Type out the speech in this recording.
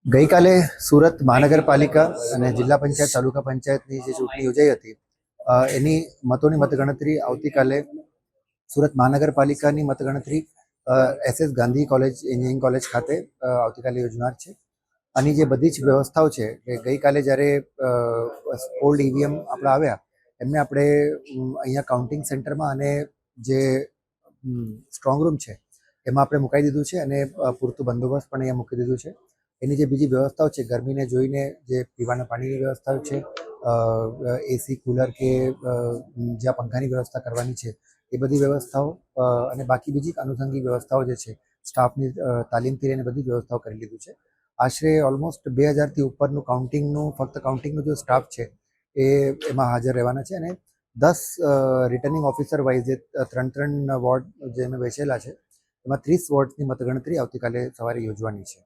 ગઈકાલે સુરત મહાનગરપાલિકા અને જિલ્લા પંચાયત તાલુકા પંચાયતની જે ચૂંટણી યોજાઈ હતી એની મતોની મતગણતરી આવતીકાલે સુરત મહાનગરપાલિકાની મતગણતરી SS Gandhi college engineering college ખાતે આવતીકાલે યોજનાર છે. આની જે બધી જ વ્યવસ્થાઓ છે કે ગઈકાલે જ્યારે ઓલ્ડ EVM આપણા આવ્યા એમને આપણે અહીંયા કાઉન્ટિંગ સેન્ટરમાં અને જે સ્ટ્રોંગ રૂમ છે એમાં આપણે મુકાઈ દીધું છે અને પૂરતું બંદોબસ્ત પણ અહીંયા મૂકી દીધું છે. એની જે બીજી વ્યવસ્થાઓ છે ગરમીને જોઈને જે પીવાના પાણીની વ્યવસ્થાઓ છે, AC કુલર કે જ્યાં પંખાની વ્યવસ્થા કરવાની છે એ બધી વ્યવસ્થાઓ અને બાકી બીજી આનુષંગિક વ્યવસ્થાઓ જે છે સ્ટાફની તાલીમથી લઈને બધી વ્યવસ્થાઓ કરી લીધું છે. આશરે ઓલમોસ્ટ 2000થી ઉપરનું ફક્ત કાઉન્ટિંગનો જે સ્ટાફ છે એમાં હાજર રહેવાના છે અને 10 રિટર્નિંગ ઓફિસર વાઇઝ જે 3 વોર્ડ જે અમે બેસેલા છે એમાં 30 વોર્ડની મતગણતરી આવતીકાલે સવારે યોજવાની છે.